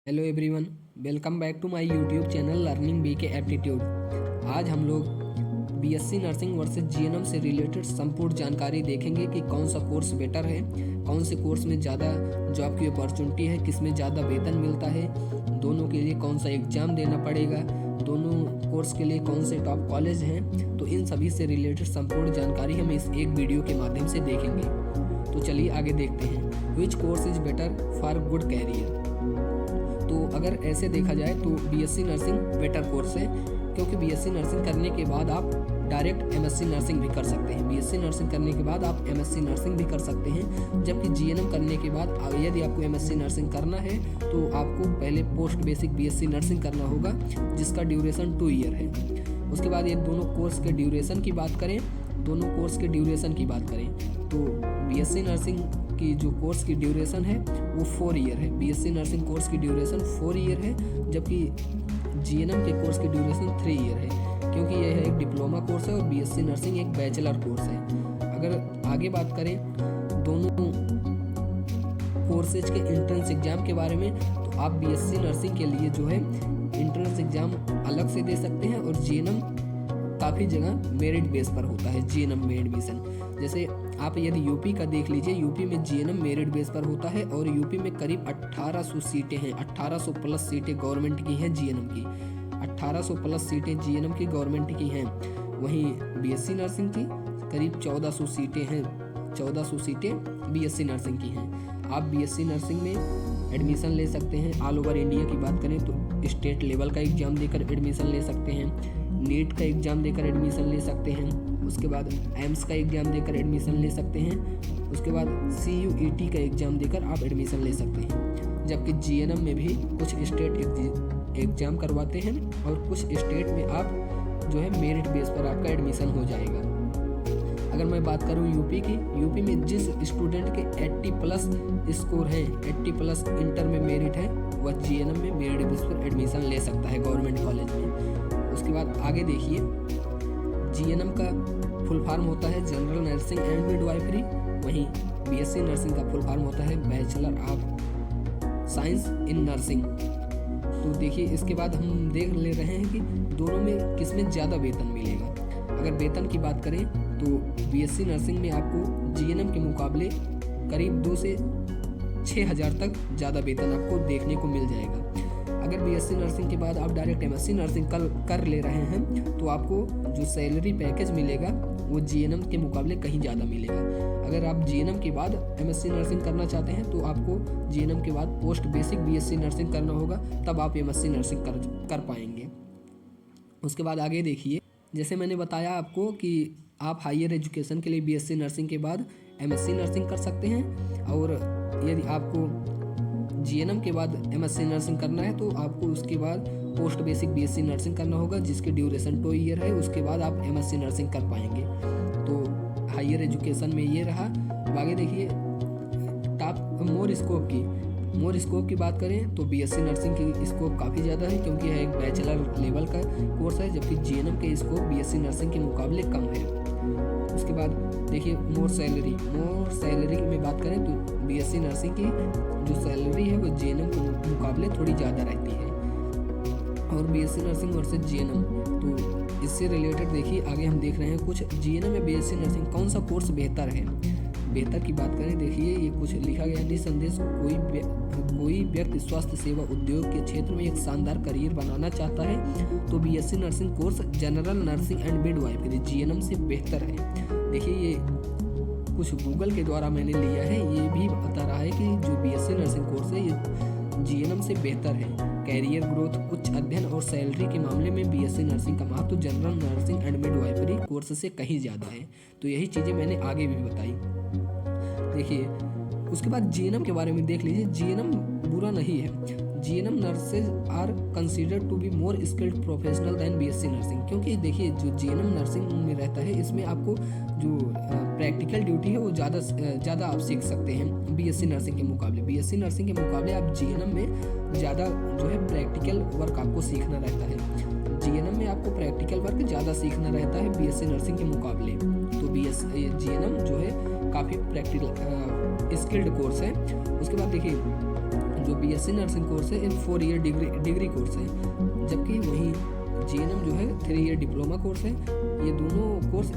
Hello everyone, welcome back to my YouTube channel learning BK aptitude. आज हम लोग BSc nursing versus GNM से related संपूर्ण जानकारी देखेंगे कि कौन सा कोर्स बेटर है, कौन से कोर्स में ज़्यादा जॉब की अपॉर्चुनिटी है, किस में ज़्यादा वेतन मिलता है, दोनों के लिए कौन सा एग्ज़ाम देना पड़ेगा, दोनों कोर्स के लिए कौन से टॉप कॉलेज हैं। तो इन सभी से रिलेटेड संपूर्ण जानकारी हम इस एक वीडियो के माध्यम से देखेंगे। तो चलिए आगे देखते हैं। Which course is better for good career. तो अगर ऐसे देखा जाए तो बीएससी नर्सिंग बेटर कोर्स है, क्योंकि बीएससी नर्सिंग करने के बाद आप डायरेक्ट एमएससी नर्सिंग भी कर सकते हैं। बीएससी नर्सिंग करने के बाद आप एमएससी नर्सिंग भी कर सकते हैं, जबकि जीएनएम करने के बाद यदि आपको एमएससी नर्सिंग करना है तो आपको पहले पोस्ट बेसिक बीएससी नर्सिंग करना होगा, जिसका ड्यूरेशन 2 ईयर है। उसके बाद ये दोनों कोर्स के ड्यूरेशन की बात करें तो बीएससी नर्सिंग की जो कोर्स की ड्यूरेशन है वो 4 ईयर है। बीएससी नर्सिंग कोर्स की ड्यूरेशन 4 ईयर है, जबकि जीएनएम के कोर्स की ड्यूरेशन 3 ईयर है, क्योंकि यह एक डिप्लोमा कोर्स है और बीएससी नर्सिंग एक बैचलर कोर्स है। अगर आगे बात करें दोनों कोर्सेज के एंट्रेंस एग्जाम के बारे में, तो आप बीएससी नर्सिंग के लिए जो है एंट्रेंस एग्जाम अलग से दे सकते हैं, और जीएनएम काफ़ी जगह मेरिट बेस पर होता है जीएनएम में एडमिशन। जैसे आप यदि यूपी का देख लीजिए, यूपी में जीएनएम मेरिट बेस पर होता है और यूपी में करीब 1800 सीटें हैं, 1800 प्लस सीटें गवर्नमेंट की हैं जीएनएम की, 1800 प्लस सीटें जीएनएम की गवर्नमेंट की हैं। वहीं बीएससी नर्सिंग की करीब 1400 सीटें हैं, 1400 सीटें बीएससी नर्सिंग की हैं। आप बीएससी नर्सिंग में एडमिशन ले सकते हैं। ऑल ओवर इंडिया की बात करें तो स्टेट लेवल का एग्ज़ाम देकर एडमिशन ले सकते हैं, नीट का एग्ज़ाम देकर एडमिशन ले सकते हैं, उसके बाद एम्स का एग्ज़ाम देकर एडमिशन ले सकते हैं, उसके बाद CUET का एग्ज़ाम देकर आप एडमिशन ले सकते हैं। जबकि जीएनएम में भी कुछ स्टेट एग्ज़ाम करवाते हैं और कुछ स्टेट में आप जो है मेरिट बेस पर आपका एडमिशन हो जाएगा। अगर मैं बात करूं यूपी की, यूपी में जिस स्टूडेंट के 80 प्लस स्कोर हैं, 80 प्लस इंटर में मेरिट है, वह जीएनएम में मेरिट बेस पर एडमिशन ले सकता है गवर्नमेंट कॉलेज में। उसके बाद आगे देखिए, जीएनएम का फुल फॉर्म होता है जनरल नर्सिंग एंड मिडवाइफरी, वहीं बीएससी नर्सिंग का फुल फॉर्म होता है bachelor of science in nursing. तो देखिए, इसके बाद हम देख ले रहे हैं कि दोनों में किस में ज़्यादा वेतन मिलेगा। अगर वेतन की बात करें तो बीएससी नर्सिंग में आपको जीएनएम के मुकाबले करीब 2 से 6 हज़ार तक ज़्यादा वेतन आपको देखने को मिल जाएगा। अगर बीएससी नर्सिंग के बाद आप डायरेक्ट एमएससी नर्सिंग कर ले रहे हैं तो आपको जो सैलरी पैकेज मिलेगा वो जीएनएम के मुकाबले कहीं ज़्यादा मिलेगा। अगर आप जीएनएम के बाद एमएससी नर्सिंग करना चाहते हैं तो आपको जीएनएम के बाद पोस्ट बेसिक बीएससी नर्सिंग करना होगा, तब आप एमएससी नर्सिंग कर पाएंगे। उसके बाद आगे देखिए, जैसे मैंने बताया आपको कि आप हायर एजुकेशन के लिए बीएससी नर्सिंग के बाद एमएससी नर्सिंग कर सकते हैं, और यदि आपको जीएनएम के बाद एमएससी नर्सिंग करना है तो आपको उसके बाद पोस्ट बेसिक बीएससी नर्सिंग करना होगा, जिसकी ड्यूरेशन 2 ईयर है। उसके बाद आप एमएससी नर्सिंग कर पाएंगे। तो हायर एजुकेशन में ये रहा। आगे देखिए, टॉप मोर स्कोप की बात करें तो बीएससी नर्सिंग की स्कोप काफ़ी ज़्यादा है, क्योंकि यह एक बैचलर लेवल का कोर्स है, जबकि जीएनएम के स्कोप बीएससी नर्सिंग के मुकाबले कम है। उसके बाद देखिए, मोर सैलरी में बात करें तो बीएससी नर्सिंग की जो सैलरी है वो जीएनएम के मुकाबले थोड़ी ज़्यादा रहती है। और बीएससी नर्सिंग वर्सेस जीएनएम, तो इससे रिलेटेड देखिए आगे हम देख रहे हैं कुछ जीएनएम में बीएससी नर्सिंग कौन सा कोर्स बेहतर है। बेहतर की बात करें, देखिए ये कुछ लिखा गया, निसंदेह कोई व्यक्ति स्वास्थ्य सेवा उद्योग के क्षेत्र में एक शानदार करियर बनाना चाहता है तो BSc nursing course general nursing and midwifery GNM से बेहतर है। देखिए, ये कुछ गूगल के द्वारा मैंने लिया है, ये भी बता रहा है कि जो बीएससी नर्सिंग कोर्स है ये जीएनएम से बेहतर है। कैरियर ग्रोथ, उच्च अध्ययन और सैलरी के मामले में बीएससी नर्सिंग का महत्व general nursing and midwifery course से कहीं ज़्यादा है। तो यही चीज़ें मैंने आगे भी बताई। देखिए, उसके बाद जीएनएम के बारे में देख लीजिए। जीएनएम बुरा नहीं है। GNM nurses are considered to be more skilled professional than BSc nursing, क्योंकि देखिए जो जीएनएम नर्सिंग में रहता है इसमें आपको जो प्रैक्टिकल ड्यूटी है वो ज़्यादा आप सीख सकते हैं बीएससी नर्सिंग के मुकाबले। बीएससी नर्सिंग के मुकाबले आप जीएनएम में ज़्यादा जो है प्रैक्टिकल वर्क आपको सीखना रहता है। जीएनएम में आपको प्रैक्टिकल वर्क ज़्यादा सीखना रहता है बीएससी नर्सिंग के मुकाबले। तो जीएनएम जो है काफ़ी प्रैक्टिकल स्किल्ड कोर्स है। उसके बाद देखिए, जो बीएससी नर्सिंग कोर्स है, एक 4 ईयर डिग्री कोर्स है, जबकि वहीं जीएनएम जो है 3 ईयर डिप्लोमा कोर्स है। ये दोनों कोर्स